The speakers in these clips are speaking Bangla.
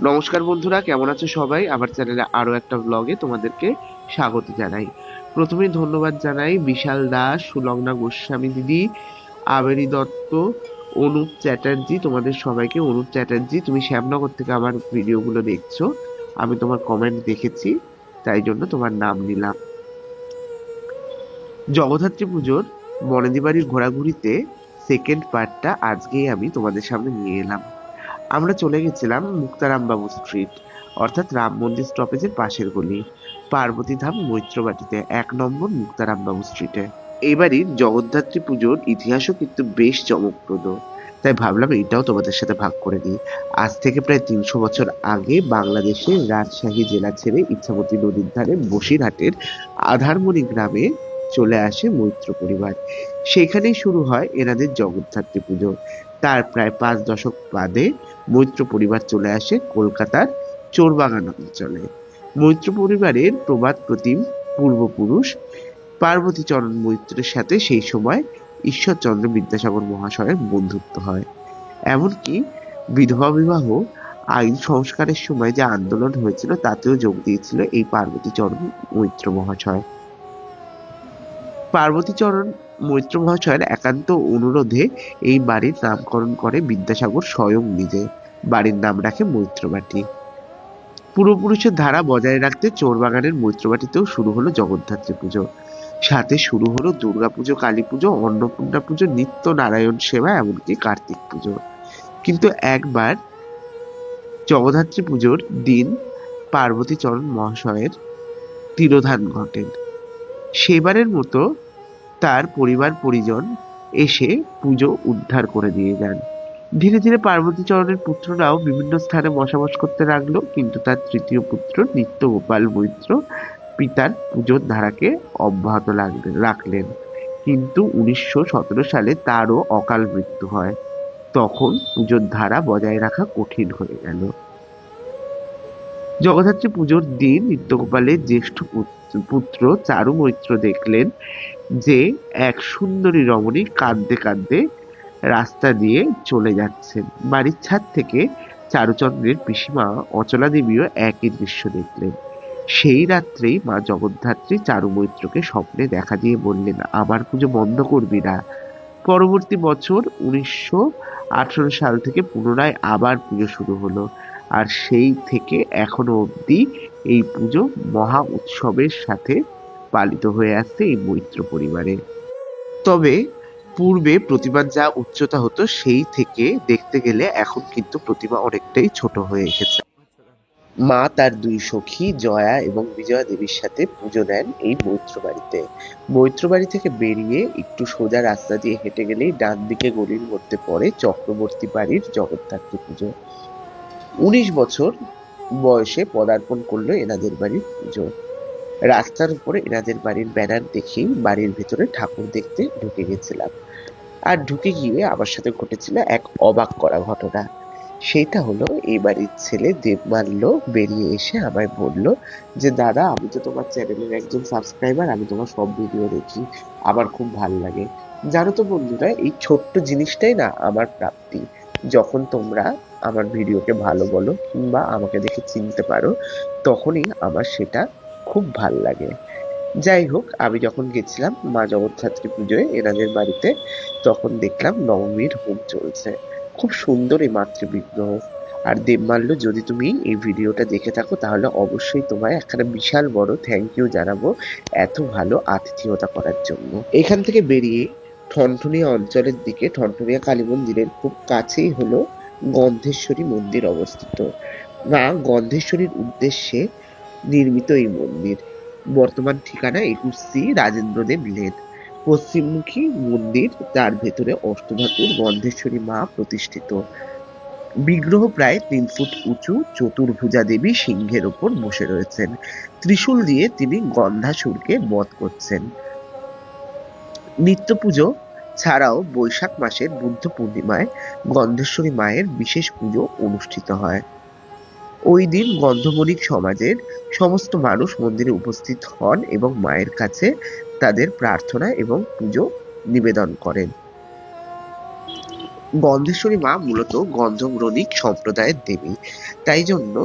নমস্কার বন্ধুরা, কেমন আছো সবাই? আমার চ্যানেলে আরো একটা ব্লগে তোমাদেরকে স্বাগত জানাই। প্রথমেই ধন্যবাদ জানাই বিশাল দাস, সুলগ্না গোস্বামী দিদি, আবেরি দত্ত, অনুপ চ্যাটার্জি, তোমাদের সবাইকে। অনুপ চ্যাটার্জি, তুমি শ্যামনগর থেকে আমার ভিডিওগুলো দেখছো, আমি তোমার কমেন্ট দেখেছি, তাই জন্য তোমার নাম নিলাম। জগদ্ধাত্রী পুজোর বনেদি বাড়ির ঘোরাঘুরিতে সেকেন্ড পার্টটা আজকেই আমি তোমাদের সামনে নিয়ে এলাম। আমরা চলে গেছিলাম মুক্তারামবাবু স্ট্রিট, অর্থাৎ রাম মন্দির স্টপেজের পাশের গলি, পার্বতী ধাম মৈত্রবাটিতে, 1 নম্বর মুক্তারামবাবু স্ট্রিটে। এইবারই জগদ্ধাত্রী পুজোর ইতিহাসও কিন্তু বেশ চমকপ্রদ, তাই ভাবলাম এটাও তোমাদের সাথে ভাগ করে দিই। আজ থেকে প্রায় 300 বছর আগে বাংলাদেশের রাজশাহী জেলা ছেড়ে ইচ্ছামতী নদীর ধারে বসিরহাটের আধারমণি গ্রামে চলে আসে মৈত্র পরিবার। সেখানেই শুরু হয় এনাদের জগদ্ধাত্রী পুজো। তার প্রায় 5 দশক বাদে মৈত্র পরিবার চলে আসে কলকাতার চোরবাগান অঞ্চলে। মৈত্র পরিবারের প্রবাদ প্রতিম পূর্বপুরুষ পার্বতীচরণ মৈত্রের সাথে সেই সময় ঈশ্বরচন্দ্র বিদ্যাসাগর মহাশয়ের বন্ধুত্ব হয়। এমনকি বিধবা বিবাহ আইন সংস্কারের সময় যে আন্দোলন হয়েছিল তাতেও যোগ দিয়েছিল এই পার্বতীচরণ মৈত্র মহাশয়। পার্বতীচরণ মৈত্র মহাশয়ের একান্ত অনুরোধে এই বাড়ির নামকরণ করে বিদ্যাসাগর স্বয়ং নিজে। বাড়ির নাম রাখে মৈত্রবাটি। পূর্বপুরুষের ধারা বজায় রাখতে চোরবাগানের মৈত্রবাটিতেও শুরু হলো জগদ্ধাত্রী পুজো। সাথে শুরু হলো দুর্গাপুজো, কালী পুজো, অন্নপূর্ণা পুজো, নিত্য নারায়ণ সেবা, এমনকি কার্তিক পুজো। কিন্তু একবার জগদ্ধাত্রী পুজোর দিন পার্বতীচরণ মহাশয়ের তিরোধান ঘটেন। সেবারের মতো তার পরিবার পরিজন এসে পুজো উদ্ধার করে দিয়ে যান। ধীরে ধীরে পার্বতীচরণের পুত্ররাও বিভিন্ন স্থানে বসবাস করতে লাগলো, কিন্তু তার তৃতীয় পুত্র নিত্যগোপাল মৈত্র পিতার পুজোর ধারাকে অব্যাহত রাখলেন। কিন্তু 1917 সালে তারও অকাল মৃত্যু হয়। তখন পুজোর ধারা বজায় রাখা কঠিন হয়ে গেল। জগদ্ধাত্রী পুজোর দিন নিত্যগোপালের জ্যেষ্ঠ পুত্র চারু মৈত্র দেখলেন যে এক সুন্দরী রমণী কাঁদতে কাঁদতে রাস্তা দিয়ে চলে যাচ্ছেন। বাড়ির ছাদ থেকে চারুচন্দ্রের পিসিমা অচলা দেবীও একই দৃশ্য দেখলেন। সেই রাত্রেই মা জগদ্ধাত্রী চারু মৈত্রকে স্বপ্নে দেখা দিয়ে বললেন, আমার পুজো বন্ধ করবি না। পরবর্তী বছর 1918 সাল থেকে পুনরায় আবার পুজো শুরু হলো, আর সেই থেকে এখনো অবধি এই পুজো মহা উৎসবের সাথে পালিত হয়ে আসছে এই মৈত্র পরিবারে। তবে পূর্বে প্রতিমার যা উচ্চতা হতো সেই থেকে দেখতে গেলে এখন কিন্তু প্রতিমা অনেকটাই ছোট হয়ে এসেছে। মা তার 2 সখী জয়া এবং বিজয়া দেবীর সাথে পুজো দেন এই মৈত্র বাড়িতে। মৈত্র বাড়ি থেকে বেরিয়ে একটু সোজা রাস্তা দিয়ে হেঁটে গেলেই ডান দিকে গলির মধ্যে পড়ে চক্রবর্তী বাড়ির জগদ্ধাত্রী পুজো। 19 বছর বয়সে পদার্পণ করলো এনাদের বাড়ির পুজো। রাস্তার উপরে এনাদের বাড়ির ব্যানার দেখেই বাড়ির ভেতরে ঠাকুর দেখতে ঢুকে গেছিলাম। আর ঢুকে গিয়ে আমার সাথে ঘটেছিল এক অবাক করা ঘটনা। সেইটা হলো, এই বাড়ির ছেলে দেবমাল্য বেরিয়ে এসে আমায় বলল যে, দাদা আমি তো তোমার চ্যানেলের একজন সাবস্ক্রাইবার, আমি তোমার সব ভিডিও দেখি, আমার খুব ভাল লাগে। জানো তো বন্ধুরা, এই ছোট্ট জিনিসটাই না আমার প্রাপ্তি। যখন তোমরা আমার ভিডিওকে ভালো বলো কিংবা আমাকে দেখে চিনতে পারো, তখনই আমার সেটা খুব ভাল লাগে। যাই হোক, আমি যখন গেছিলাম মা জগদ্ধাত্রী পুজোয় এনাদের বাড়িতে, তখন দেখলাম নবমীর হোম চলছে। খুব সুন্দর এই মাতৃবিগ্রহ। আর দেবমাল্য, যদি তুমি এই ভিডিওটা দেখে থাকো তাহলে অবশ্যই তোমায় একটা বিশাল বড় থ্যাংক ইউ জানাবো এত ভালো আতিথেয়তা করার জন্য। এখান থেকে বেরিয়ে ঠনঠনিয়া অঞ্চলের দিকে, ঠনঠনিয়া কালী মন্দিরের খুব কাছেই হলো গন্ধেশ্বরী মন্দির অবস্থিত। মা গন্ধেশ্বরীর উদ্দেশ্যে নির্মিত এই মন্দির। বর্তমান ঠিকানা 21C রাজেন্দ্রদেব লেন। পশ্চিমমুখী মন্দির, তার ভেতরে অষ্টধাতুর গন্ধেশ্বরী মা প্রতিষ্ঠিত। বিগ্রহ প্রায় 3 ফুট উঁচু, চতুর্ভুজা দেবী সিংহের ওপর বসে রয়েছেন। ত্রিশূল দিয়ে তিনি গন্ধাসুরকে বধ করছেন। নিত্য পুজো ছাড়াও বৈশাখ মাসের বুদ্ধ পূর্ণিমায় গন্ধেশ্বরী মায়ের বিশেষ পুজো অনুষ্ঠিত হয়। ওই দিন গন্ধবণিক সমাজের সমস্ত মানুষ মন্দিরে উপস্থিত হন এবং মায়ের কাছে তাদের প্রার্থনা এবং পুজো নিবেদন করেন। গন্ধেশ্বরী মা মূলত গন্ধব্রণিক সম্প্রদায়ের দেবী, তাই জন্য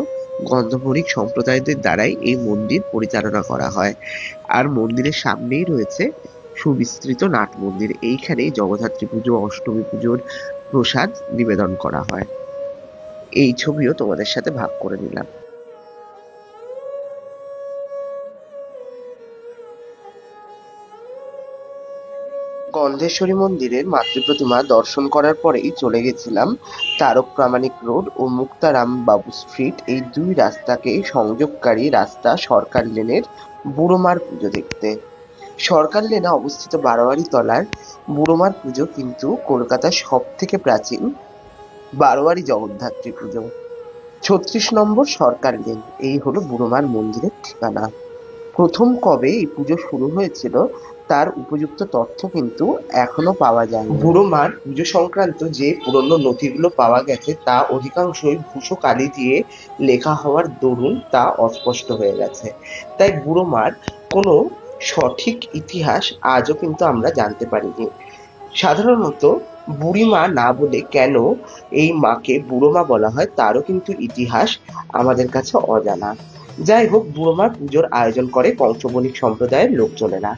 গন্ধব্রণিক সম্প্রদায়দের দ্বারাই এই মন্দির পরিচালনা করা হয়। আর মন্দিরের সামনেই রয়েছে সুবিস্তৃত নাট মন্দির। এইখানেই জগদ্ধাত্রী পুজো, অষ্টমী পুজোর প্রসাদ নিবেদন করা হয়। এই ছবিও তোমাদের সাথে ভাগ করে নিলাম। গন্ধেশ্বরী মন্দিরের মাতৃপ্রতিমা দর্শন করার পরেই চলে গেছিলাম তারক প্রামাণিক রোড ও মুক্তারাম বাবু স্ট্রিট, এই দুই রাস্তাকে সংযোগকারী রাস্তা সরকার লেনের বুড়োমার পুজো দেখতে। সরকার লেনে অবস্থিত বারোয়ারি তলার বুড়োমার পুজো কিন্তু কলকাতার সব থেকে প্রাচীন বারোয়ারি জগদ্ধাত্রী পুজো। ৩৬ নম্বর সরকার লেন, এই হলো বুড়োমার মন্দিরের ঠিকানা। প্রথম কবে এই পুজো শুরু হয়েছিল তার উপযুক্ত তথ্য কিন্তু এখনো পাওয়া যায়নি। বুড়ো মার পুজো সংক্রান্ত যে পুরনো নথিগুলো পাওয়া গেছে তা অধিকাংশই ভূষো কালি দিয়ে লেখা হওয়ার দরুন তা অস্পষ্ট হয়ে গেছে, তাই বুড়ো মার কোনো সঠিক ইতিহাস আজও কিন্তু আমরা জানতে পারিনি। সাধারণত বুড়িমা না বলে কেন এই মাকে বুড়ো মা বলা হয় তারও কিন্তু ইতিহাস আমাদের কাছে অজানা। যাই হোক, বুড়োমার পুজোর আয়োজন করে কংসবণিক সম্প্রদায়ের লোকজনেরা।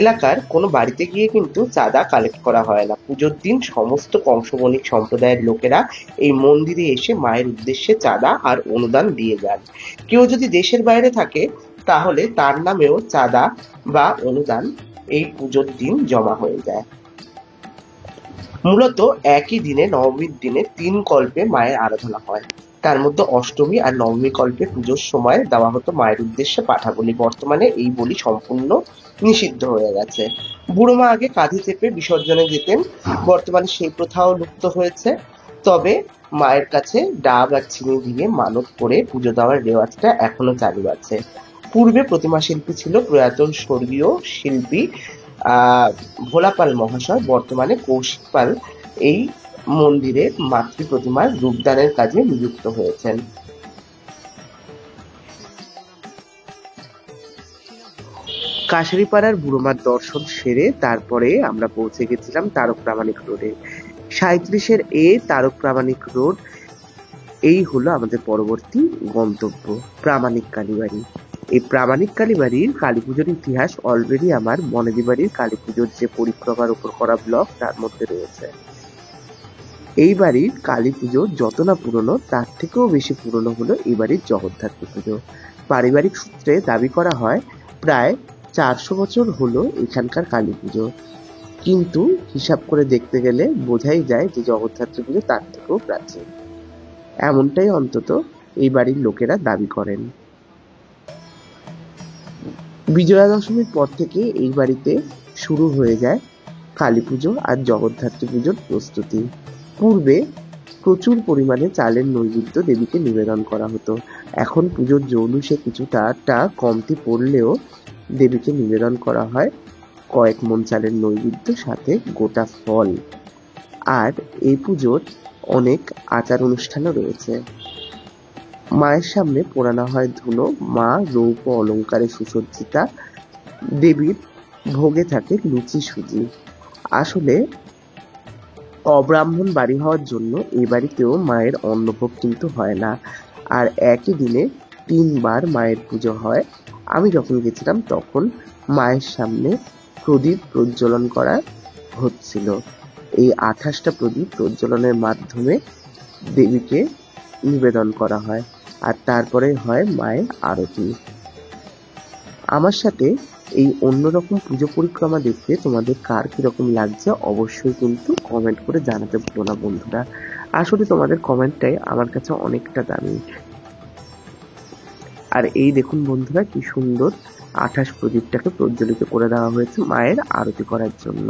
এলাকার কোনো বাড়িতে গিয়ে কিন্তু চাঁদা কালেক্ট করা হয় না। পুজোর দিন সমস্ত কংসবণিক সম্প্রদায়ের লোকেরা এই মন্দিরে এসে মায়ের উদ্দেশ্যে চাঁদা আর অনুদান দিয়ে যান। কেউ যদি দেশের বাইরে থাকে তাহলে তার নামেও চাঁদা বা অনুদান এই পুজোর দিন জমা হয়ে যায়। মূলত একই দিনে নবমীর দিনে ৩ কল্পে মায়ের আরাধনা হয়। তার মধ্যে অষ্টমী আর নবমী কল্পে পুজোর সময় দেওয়া হতো মায়ের উদ্দেশ্যে পাঠা বলি। বর্তমানে এই বলি সম্পূর্ণ নিষিদ্ধ হয়ে গেছে। বুড়ো মা আগে কাঁধে চেপে বিসর্জনে যেতেন, বর্তমানে সেই প্রথাও লুপ্ত হয়েছে। তবে মায়ের কাছে ডাব আর চিনি দিয়ে মানত করে পুজো দেওয়ার রেওয়াজটা এখনো চালু আছে। পূর্বে প্রতিমা শিল্পী ছিল প্রয়াত স্বর্গীয় শিল্পী ভোলা পাল মহাশয়। বর্তমানে কৌশিক পাল এই মন্দিরে মাতৃ প্রতিমার রূপদানের কাজে নিযুক্ত হয়েছেন। কাশারিপাড়ার বুড়োমার দর্শন সেরে তারপরে আমরা পৌঁছে গেছিলাম তারক প্রামাণিক রোডে। ৩৭-এর তারক প্রামাণিক রোড, এই হলো আমাদের পরবর্তী গন্তব্য, প্রামাণিক কালীবাড়ি। এই প্রামাণিক কালীবাড়ির কালী পুজোর ইতিহাস অলরেডি আমার বনেদি বাড়ির কালী পুজোর যে পরিক্রমার উপর করা ব্লগ তার মধ্যে রয়েছে। এই বাড়ির কালী পুজো যত না পুরনো তার থেকেও বেশি পুরনো হলো এই বাড়ির জগদ্ধাত্রী পুজো। পারিবারিক সূত্রে দাবি করা হয় প্রায় ৪০০ বছর হলো এখানকার কালী পুজো, কিন্তু হিসাব করে দেখতে গেলে বোঝাই যায় যে জগদ্ধাত্রী পুজো তার থেকেও প্রাচীন। এমনটাই অন্তত এই বাড়ির লোকেরা দাবি করেন। বিজয়া দশমীর পর থেকে এই বাড়িতে শুরু হয়ে যায় কালী পুজো আর জগদ্ধাত্রী পুজোর প্রস্তুতি। পূর্বে প্রচুর পরিমাণে চালের নৈবেদ্য দেবীকে নিবেদন করা হতো। এখন পুজোর জৌলুসে কিছুটা কমতি পড়লেও দেবীকে নিবেদন করা হয় কয়েক মণ চালের নৈবেদ্য, সাথে গোটা ফল। আর এই পুজোর অনেক আচার অনুষ্ঠানও রয়েছে। মায়ের সামনে পোড়ানো হয় ধুনো, মা রৌপ্য অলঙ্কারে সুসজ্জিতা, দেবীর ভোগে থাকে লুচি সুজি। আসলে অব্রাহ্মণ বাড়ি হওয়ার জন্য এই বাড়িতেও মায়ের অন্নভোগ কিন্তু হয় না। আর একই দিনে ৩ বার মায়ের পুজো হয়। আমি যখন গেছিলাম তখন মায়ের সামনে প্রদীপ প্রজ্বলন করা হচ্ছিল। এই ২৮টা প্রদীপ প্রজ্বলনের মাধ্যমে দেবীকে নিবেদন করা হয়, আর তারপরে হয় মায়ের আরতি। আমার সাথে এই অন্যরকম পুজো পরিক্রমা দেখতে তোমাদের কার কিরকম লাগছে অবশ্যই কিন্তু কমেন্ট করে জানাতে ভুলো না বন্ধুরা। আসলে তোমাদের কমেন্টটাই আমার কাছে অনেকটা দামি। আর এই দেখুন বন্ধুরা, কি সুন্দর ২৮ প্রদীপটাকে প্রজ্বলিত করে দেওয়া হয়েছে মায়ের আরতি করার জন্য।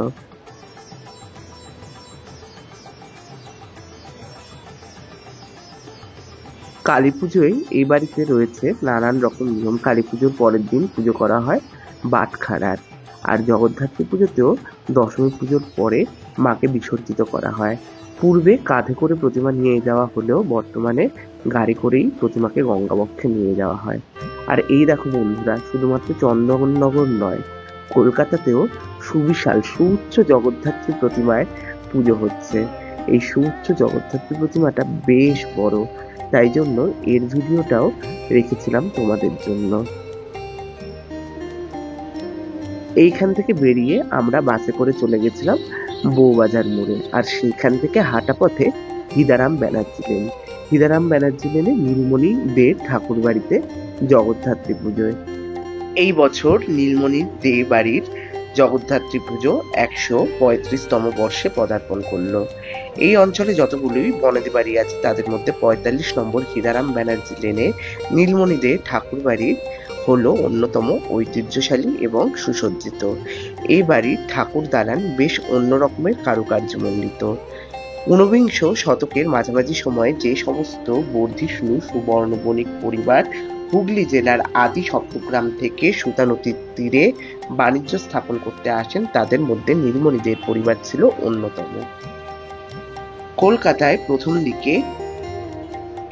কালী পুজোয় এই বাড়িতে রয়েছে নানান রকম নিয়ম। কালী পুজোর পরের দিন পুজো করা হয় বাটখারার, আর জগদ্ধাত্রী পুজোতেও দশমী পুজোর পরে মাকে বিসর্জিত করা হয়। পূর্বে কাঁধে করে প্রতিমা নিয়ে যাওয়া হলেও বর্তমানে গাড়ি করেই প্রতিমাকে গঙ্গাবক্ষে নিয়ে যাওয়া হয়। আর এই দেখো বন্ধুরা, শুধুমাত্র চন্দননগর নয়, কলকাতাতেও সুবিশাল সুউচ্চ জগদ্ধাত্রী প্রতিমায় পুজো হচ্ছে। এই সুউচ্চ জগদ্ধাত্রী প্রতিমাটা বেশ বড়, তাই জন্য এর ভিডিওটাও রেখেছিলাম তোমাদের জন্য। এইখান থেকে বেরিয়ে আমরা বাসে করে চলে গেছিলাম বউবাজার মোড়ে, আর সেইখান থেকে হাঁটা পথে হিদারাম ব্যানার্জি লেন। হিদারাম ব্যানার্জি লেনে নীলমণি দে ঠাকুর বাড়িতে জগদ্ধাত্রী পুজোয়। এই বছর নীলমণি দে বাড়ির জগদ্ধাত্রী পুজো 135তম বর্ষে পদার্পণ করলো। এই অঞ্চলে যতগুলোই বনেদি বাড়ি আছে তাদের মধ্যে 45 নম্বর হিদারাম ব্যানার্জি লেনে নীলমণি দে ঠাকুর বাড়ি হলো অন্যতম ঐতিহ্যশালী এবং সুসজ্জিত। এই বাড়ির ঠাকুর দালান বেশ অন্য রকমের কারুকার্যমণ্ডিত। ঊনবিংশ শতকের মাঝামাঝি সময়ে যে সমস্ত বর্ধিষ্ণু সুবর্ণ বণিক পরিবার হুগলি জেলার আদি সপ্তগ্রাম থেকে সুতা নদীর তীরে বাণিজ্য স্থাপন করতে আসেন তাদের মধ্যে নীলমণি দের পরিবার ছিল অন্যতম। কলকাতায় প্রথম দিকে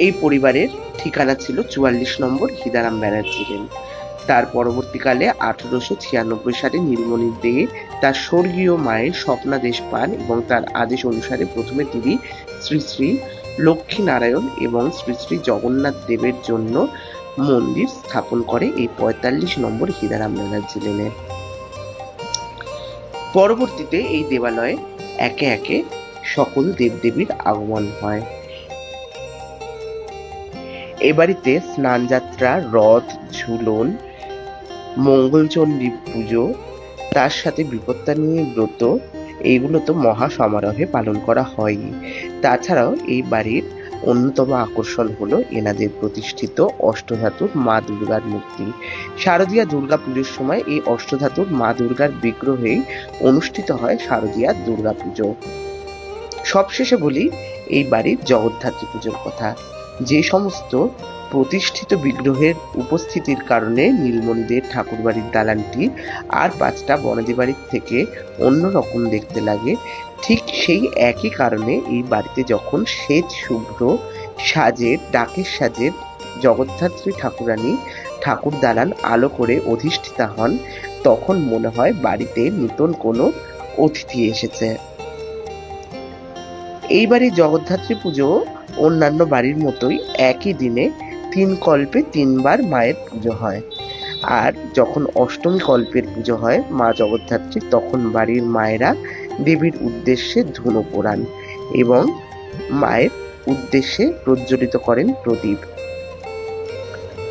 এই পরিবারের ঠিকানা ছিল 44 নম্বর হিদারাম ব্যানার্জি লেন। তার পরবর্তীকালে 1896 সালে নীলমণি দে তার স্বর্গীয় মায়ের স্বপ্নাদেশ পান এবং তার আদেশ অনুসারে প্রথমে তিনি শ্রী শ্রী লক্ষ্মী নারায়ণ এবং শ্রী শ্রী জগন্নাথ দেবের জন্য মন্দির স্থাপন করে এই 45 নম্বর হিদারাম ব্যানার্জি লেনে। পরবর্তীতে এই দেবালয়ে একে একে সকল দেবদেবীর আগমন হয়। এ বাড়িতে স্নানযাত্রা, রথ, ঝুলন, মঙ্গলচণ্ডী পুজো, তার সাথে বিপত্তারিণী ব্রত, এইগুলো তো মহা সমারোহে পালন করা হয়ই। তাছাড়াও এই বাড়ির অন্যতম আকর্ষণ হলো এনাদের প্রতিষ্ঠিত অষ্টধাতুর মা দুর্গার মূর্তি। শারদীয়া দুর্গা পুজোর সময় এই অষ্টধাতুর মা দুর্গার বিগ্রহেই অনুষ্ঠিত হয় শারদীয়া দুর্গা পুজো। সবশেষে বলি এই বাড়ির জগদ্ধাত্রী পুজোর কথা। যে সমস্ত প্রতিষ্ঠিত বিগ্রহের উপস্থিতির কারণে নীলমণি দের ঠাকুর বাড়ির দালানটি আর 5টা বনেদি বাড়ির থেকে অন্যরকম দেখতে লাগে, ঠিক সেই একই কারণে এই বাড়িতে যখন শ্বেত শুভ্র সাজের ডাকের সাজের জগদ্ধাত্রী ঠাকুরানী ঠাকুর দালান আলো করে অধিষ্ঠিতা হন, তখন মনে হয় বাড়িতে নতুন কোনো অতিথি এসেছে। এই বাড়ির জগদ্ধাত্রী পুজো অন্যান্য বাড়ির মতোই একই দিনে 3 কল্পে 3 বার মায়ের পুজো হয়। আর যখন অষ্টমী কল্পের পুজো হয় মা জগদ্ধাত্রী, তখন বাড়ির মায়েরা দেবীর উদ্দেশ্যে ধুনো পোড়ান এবং মায়ের উদ্দেশ্যে প্রজ্বলিত করেন প্রদীপ।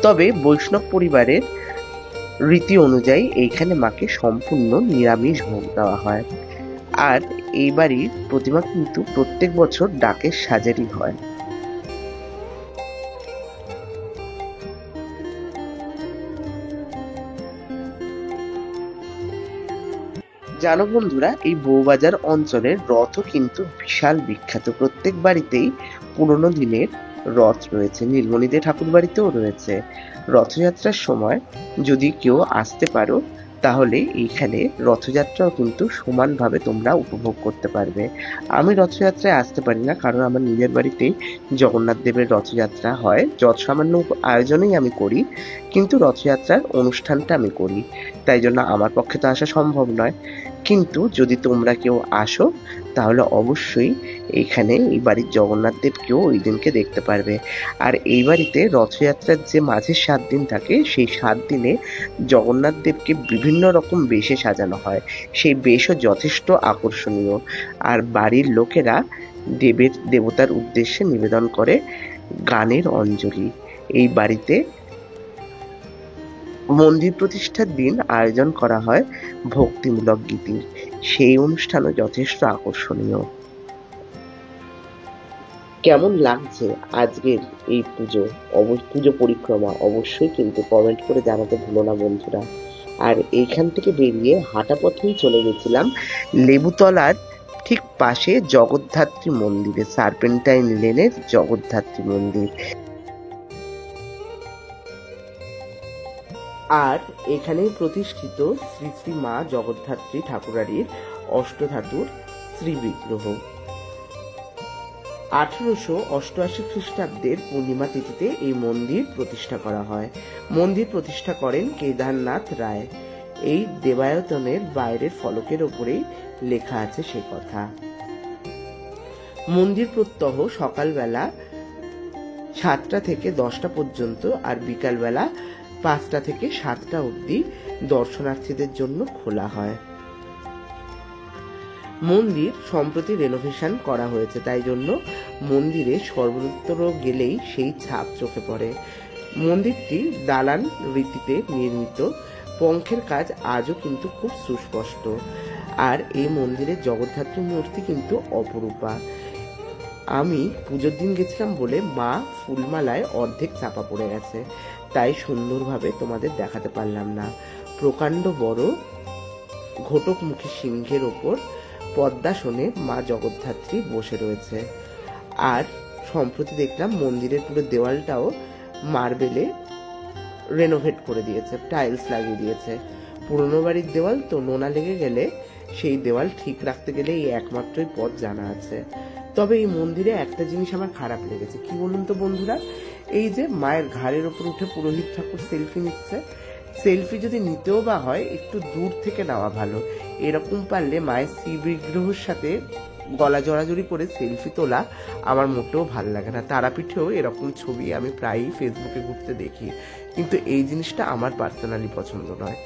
তবে বৈষ্ণব পরিবারের রীতি অনুযায়ী এইখানে মাকে সম্পূর্ণ নিরামিষ ভোগ দেওয়া হয়। আর এই বাড়ির প্রতিমা কিন্তু প্রত্যেক বছর ডাকের সাজেরই হয়। জানো বন্ধুরা, এই বউবাজার অঞ্চলের রথও কিন্তু বিশাল বিখ্যাত। প্রত্যেক বাড়িতেই পুরোনো দিনের রথ রয়েছে, নীলমণি দে ঠাকুর বাড়িতেও রয়েছে। রথযাত্রার সময় যদি কেউ আসতে পারো তাহলে এইখানে রথযাত্রাও কিন্তু সমানভাবে তোমরা উপভোগ করতে পারবে। আমি রথযাত্রায় আসতে পারি না, কারণ আমার নিজের বাড়িতেই জগন্নাথ দেবের রথযাত্রা হয়। যত সামান্য আয়োজনেই আমি করি, কিন্তু রথযাত্রার অনুষ্ঠানটা আমি করি, তাই জন্য আমার পক্ষে তো আসা সম্ভব নয়। কিন্তু যদি তোমরা কেউ আসো তাহলে অবশ্যই এইখানে এই বাড়ির জগন্নাথ দেবকেও ওই দিনকে দেখতে পারবে। আর এই বাড়িতে রথযাত্রার যে মাঝের 7 দিন থাকে, সেই 7 দিনে জগন্নাথ দেবকে বিভিন্ন রকম বেশে সাজানো হয়। সেই বেশও যথেষ্ট আকর্ষণীয়। আর বাড়ির লোকেরা দেবতার উদ্দেশ্যে নিবেদন করে গানের অঞ্জলি। এই বাড়িতে মন্দির প্রতিষ্ঠার দিন আয়োজন করা হয় ভক্তিমূলক গীতির, সেই অনুষ্ঠানও যথেষ্ট আকর্ষণীয়। কেমন লাগছে আজকের এই পুজো পরিক্রমা অবশ্যই কিন্তু কমেন্ট করে জানাতে ভুলো না বন্ধুরা। আর এইখান থেকে বেরিয়ে হাঁটা পথেই চলে গেছিলাম লেবুতলার ঠিক পাশে জগদ্ধাত্রী মন্দিরে, সার্পেন্টাইন লেনের জগদ্ধাত্রী মন্দির। আর এখানে প্রতিষ্ঠিত শ্রী শ্রী মা জগদ্ধাত্রী ঠাকুরানীর অষ্টধাতুর শ্রী বিগ্রহ। 1888 খ্রিস্টাব্দের পূর্ণিমা তিথিতে এই মন্দির প্রতিষ্ঠা করা হয়। মন্দির প্রতিষ্ঠা করেন কেদারনাথ রায়। এই দেবায়তনের বাইরের ফলকের ওপরেই লেখা আছে সে কথা। মন্দির প্রত্যহ সকালবেলা 7টা থেকে 10টা পর্যন্ত আর বিকালবেলা 5টা থেকে 7টা অবধি দর্শনার্থীদের জন্য খোলা হয়। মন্দির সম্প্রতি রেনোভেশন করা হয়েছে, তাই জন্য মন্দিরে সর্বত্র গেলেই সেই ছাপ চোখে পড়ে। মন্দিরটি দালান রীতিতে নির্মিত, পঙ্খের কাজ আজও কিন্তু খুব সুস্পষ্ট। আর এই মন্দিরের জগদ্ধাত্রী মূর্তি কিন্তু অপরূপা। আমি পুজোর দিন গেছিলাম বলে মা ফুলমালায় অর্ধেক চাপা পড়ে গেছে, তাই সুন্দরভাবে তোমাদের দেখাতে পারলাম না। প্রকাণ্ড বড় ঘটকমুখী সিংহের ওপর পদ্মাসনে মা জগদ্ধাত্রী বসে রয়েছে। আর সম্প্রতি দেখলাম মন্দিরের পুরো দেওয়ালটাও মার্বেলে রেনোভেট করে দিয়েছে, টাইলস লাগিয়ে দিয়েছে। পুরনো বাড়ির দেওয়াল তো নোনা লেগে গেলে সেই দেওয়াল ঠিক রাখতে গেলে এই একমাত্রই পথ জানা আছে। তবে এই মন্দিরে একটা জিনিস আমার খারাপ লেগেছে, কি বলুন তো বন্ধুরা, এই যে মায়ের ঘাড়ের ওপর উঠে পুরোহিত ঠাকুর সেলফি নিচ্ছে, সেলফি যদি নিতেও বা হয় একটু দূর থেকে নেওয়া ভালো। এরকম পারলে মায়ের শ্রী বিগ্রহের সাথে গলা জড়াজড়ি করে সেলফি তোলা আমার মোটেও ভালো লাগে না। তারাপীঠেও এরকম ছবি আমি প্রায়ই ফেসবুকে ঘুরতে দেখি, কিন্তু এই জিনিসটা আমার পার্সোনালি পছন্দ নয়।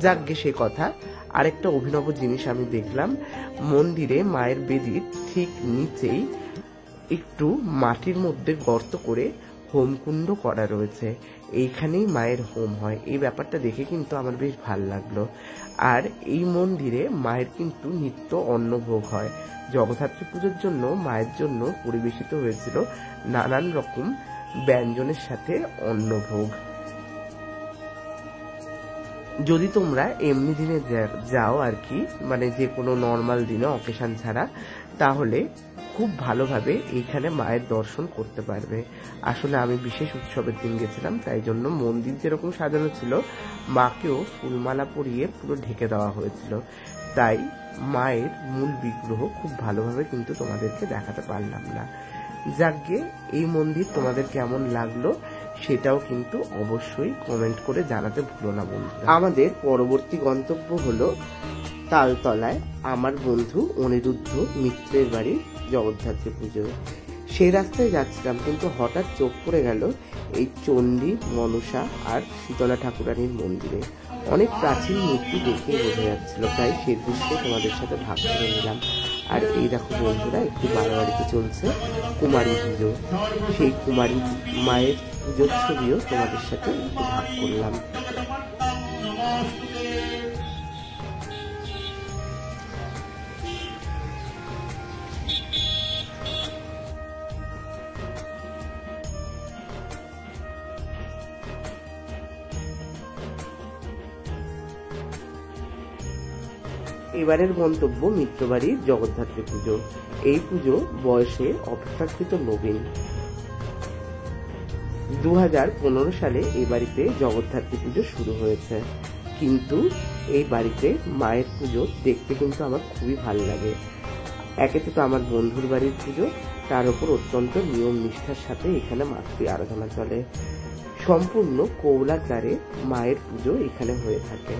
যাকগে সে কথা। আরেকটা অভিনব জিনিস আমি দেখলাম, মন্দিরে মায়ের বেদির ঠিক নিচেই একটু মাটির মধ্যে গর্ত করে হোমকুণ্ড করা রয়েছে, এইখানেই মায়ের হোম হয়। এই ব্যাপারটা দেখে কিন্তু আমার বেশ ভালো লাগলো। আর এই মন্দিরে মায়ের কিন্তু নিত্য অন্নভোগ হয়। জগদ্ধাত্রী পুজোর জন্য মায়ের জন্য পরিবেশিত হয়েছিল নানান রকম ব্যঞ্জনের সাথে অন্নভোগ। যদি তোমরা এমনি দিনে যাও আর কি, মানে যে কোনো নর্মাল দিনে অকেশন ছাড়া, তাহলে খুব ভালোভাবে এইখানে মায়ের দর্শন করতে পারবে। আসলে আমি বিশেষ উৎসবের দিন গেছিলাম, তাই জন্য মন্দির যেরকম সাজানো ছিল মাকেও ফুলমালা পরিয়ে পুরো ঢেকে দেওয়া হয়েছিল, তাই মায়ের মূল বিগ্রহ খুব ভালোভাবে কিন্তু তোমাদেরকে দেখাতে পারলাম না। যাকগে, এই মন্দির তোমাদের কেমন লাগলো সেটাও কিন্তু অবশ্যই কমেন্ট করে জানাতে ভুলো না বন্ধুরা। আমাদের পরবর্তী গন্তব্য হলো তালতলায় আমার বন্ধু অনিরুদ্ধ মিত্রের বাড়ির জগদ্ধাত্রী পুজো। সেই রাস্তায় যাচ্ছিলাম, কিন্তু হঠাৎ চোখ পড়ে গেল এই চণ্ডী, মনসা আর শীতলা ঠাকুরানীর মন্দিরে। অনেক প্রাচীন মূর্তি দেখে বোঝা যাচ্ছিল, তাই সে দৃশ্য তোমাদের সাথে ভাগ করে নিলাম। আর এই দেখো বন্ধুরা, একটু বাড়াবাড়িতে চলছে কুমারী পুজো। সেই কুমারী মায়ের পুজোর ছবিও তোমাদের সাথে একটু ভাগ করলাম। এবারের গন্তব্য মিত্রবাড়ির জগদ্ধাত্রী পুজো। এই পুজো বয়সে অপেক্ষাকৃত নবীন। 2015 সালে এই বাড়িতে জগদ্ধাত্রী পুজো শুরু হয়েছে, কিন্তু এই বাড়িতে মায়ের পুজো দেখতে কিন্তু আমার খুবই ভালো লাগে। একেতে তো আমার বন্ধুর বাড়ির পুজো, তার উপর অত্যন্ত নিয়ম নিষ্ঠার সাথে এখানে মাতৃ আরাধনা চলে। সম্পূর্ণ কৌলাচারে মায়ের পুজো এখানে হয়ে থাকে।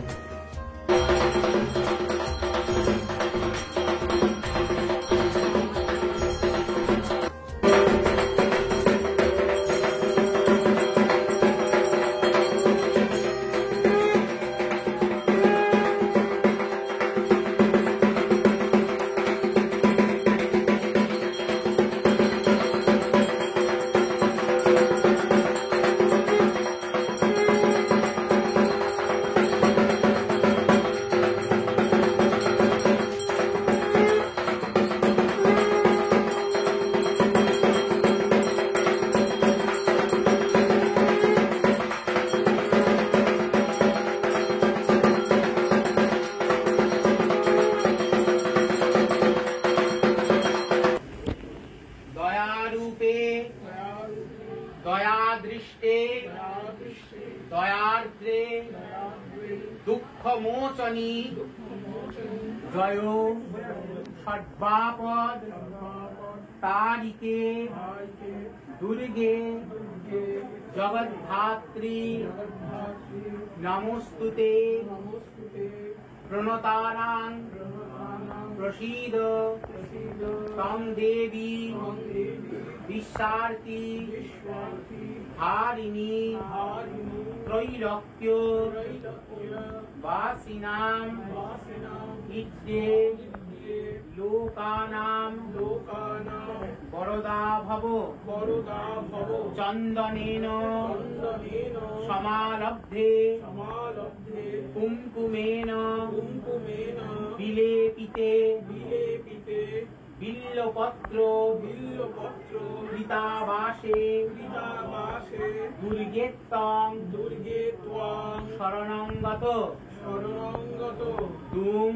দয়াদৃষ্টে দয়ার্দ্রে দুঃখমোচনী জয় ষড্বাপদ তারিকে দুর্গে জগদ্ধাত্রী নমস্তুতে প্রণতানাং প্রসীদ তং দেবী বিশ্বার্থী হারিণী ত্রৈলোক্য বাসিনাম ইদ্যে লোকানাম বরদা ভব চন্দনেন সমালব্ধে কুঙ্কুমেন বিলেপিতে বিল্লপত্র কৃতাবাসে দুর্গেত্বং শরণঙ্গত দুম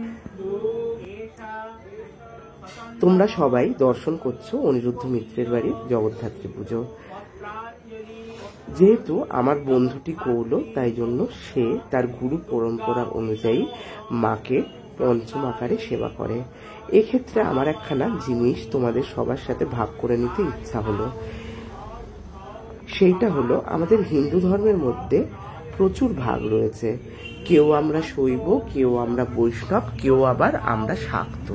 এষা তোমরা সবাই দর্শন করছো অনিরুদ্ধ মিত্রের বাড়ির জগদ্ধাত্রী পুজো। যেহেতু আমার বন্ধুটি কৌল, তাই জন্য সে তার গুরু পরম্পরা অনুযায়ী মাকে পঞ্চম আকারে সেবা করে। এক্ষেত্রে আমার একখানা জিনিস তোমাদের সবার সাথে ভাগ করে নিতে ইচ্ছা হলো। সেইটা হলো, আমাদের হিন্দু ধর্মের মধ্যে প্রচুর ভাগ রয়েছে। কেউ আমরা শৈব, কেউ আমরা বৈষ্ণব, কেউ আবার আমরা শাক্ত।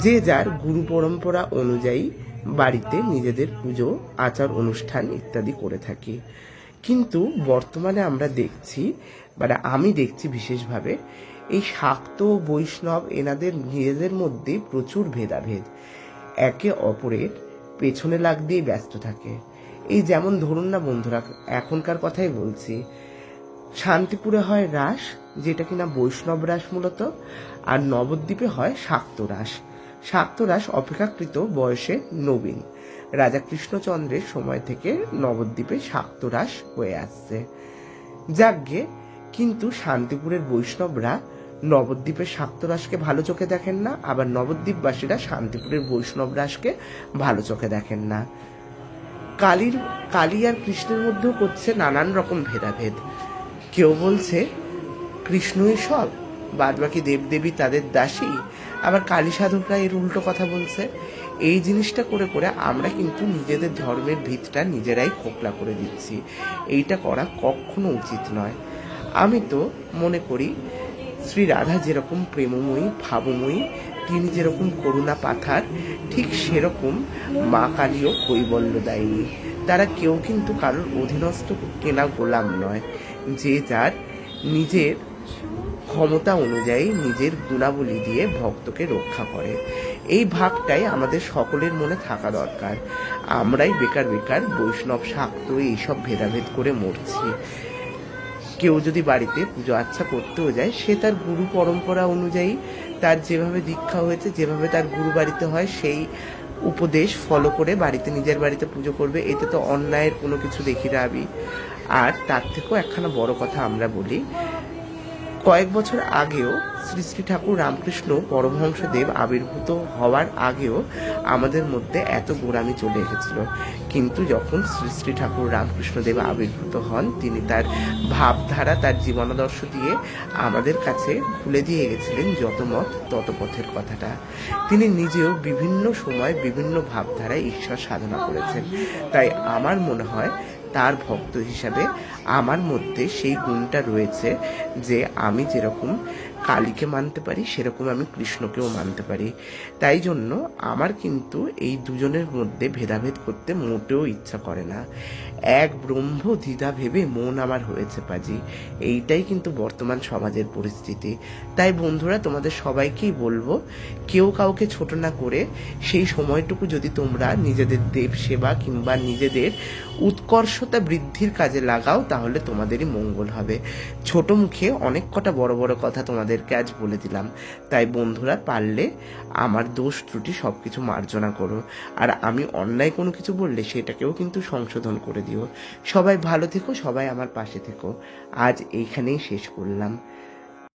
যে যার গুরু পরম্পরা অনুযায়ী বাড়িতে নিজেদের পুজো আচার অনুষ্ঠান ইত্যাদি করে থাকি। কিন্তু বর্তমানে আমরা দেখছি, মানে আমি দেখছি বিশেষভাবে, এই শাক্ত বৈষ্ণব এনাদের নিজেদের মধ্যে প্রচুর ভেদাভেদ, একে অপরের পেছনে লাগ দিয়ে ব্যস্ত থাকে। এই যেমন ধরুন না বন্ধুরা, এখনকার কথাই বলছি, শান্তিপুরে হয় রাস, যেটা কিনা বৈষ্ণব রাস মূলত, আর নবদ্বীপে হয় শাক্ত রাস। শাক্ত রাস অপেক্ষাকৃত বয়সে নবীন, রাজা কৃষ্ণচন্দ্রের সময় থেকে নবদ্বীপে শাক্ত রাস হয়ে আসছে। যাজ্ঞে, কিন্তু শান্তিপুরের বৈষ্ণবরা নবদ্বীপের শাক্ত রাসকে ভালো চোখে দেখেন না, আবার নবদ্বীপবাসীরা শান্তিপুরের বৈষ্ণব রাসকে ভালো চোখে দেখেন না। কালী আর কৃষ্ণের মধ্যেও করছে নানান রকম ভেদাভেদ। কেউ বলছে কৃষ্ণই সব, বাদ বাকি দেবদেবী তাদের দাসী, আবার কালী সাধকরা এর উল্টো কথা বলছে। এই জিনিসটা করে করে আমরা কিন্তু নিজেদের ধর্মের ভিতটা নিজেরাই খোকলা করে দিচ্ছি। এইটা করা কখনো উচিত নয়। আমি তো মনে করি শ্রী রাধা যেরকম প্রেমময়ী ভাবময়ী, তিনি যেরকম করুণা পাথার, ঠিক সেরকম মা কালীও কৈবল্যদায়িনী। তারা কেউ কিন্তু কারোর অধীনস্থ কেনা গোলাম নয়। যে যার নিজের ক্ষমতা অনুযায়ী নিজের গুণাবলী দিয়ে ভক্তকে রক্ষা করে। এই ভাবটাই আমাদের সকলের মনে থাকা দরকার। আমরাই বেকার বেকার বৈষ্ণব শাক্ত এইসব ভেদাভেদ করে মরছি। কেউ যদি বাড়িতে পুজো আচ্ছা করতেও যায়, সে তার গুরু পরম্পরা অনুযায়ী, তার যেভাবে দীক্ষা হয়েছে, যেভাবে তার গুরু বাড়িতে হয়, সেই উপদেশ ফলো করে বাড়িতে নিজের বাড়িতে পুজো করবে। এতে তো অন্যায়ের কোনো কিছু দেখি না আমি। আর তার থেকেও একখানা বড় কথা আমরা বলি, কয়েক বছর আগেও শ্রী শ্রী ঠাকুর রামকৃষ্ণ পরমহংসদেব আবির্ভূত হওয়ার আগেও আমাদের মধ্যে এত গোঁড়ামি চলে এসেছিল। কিন্তু যখন শ্রী শ্রী ঠাকুর রামকৃষ্ণদেব আবির্ভূত হন, তিনি তার ভাবধারা, তার জীবনাদর্শ দিয়ে আমাদের কাছে খুলে দিয়ে গেছিলেন যত মত তত পথের কথাটা। তিনি নিজেও বিভিন্ন সময় বিভিন্ন ভাবধারায় ঈশ্বর সাধনা করেছেন। তাই আমার মনে হয় তার ভক্ত হিসাবে আমার মধ্যে সেই গুণটা রয়েছে যে আমি যেরকম কালীকে মানতে পারি, সেরকম আমি কৃষ্ণকেও মানতে পারি। তাই জন্য আমার কিন্তু এই দুজনের মধ্যে ভেদাভেদ করতে মোটেও ইচ্ছা করে না। এক ব্রহ্ম দ্বিধা ভেবে মন আমার হয়েছে পাজি, এইটাই কিন্তু বর্তমান সমাজের পরিস্থিতি। তাই বন্ধুরা, তোমাদের সবাইকেই বলবো, কেউ কাউকে ছোট না করে সেই সময়টুকু যদি তোমরা নিজেদের দেব সেবা কিংবা নিজেদের উৎকর্ষতা বৃদ্ধির কাজে লাগাও, তাহলে তোমাদেরই মঙ্গল হবে। ছোট মুখে অনেক কটা বড় বড় কথা তোমাদেরকে আজ বলে দিলাম। তাই বন্ধুরা, পারলে আমার দোষ ত্রুটি সবকিছু মার্জনা করো, আর আমি অন্যায় কোনো কিছু বললে সেটাকেও কিন্তু সংশোধন করে দিও। সবাই ভালো থেকো, সবাই আমার পাশে থেকো। আজ এইখানেই শেষ করলাম।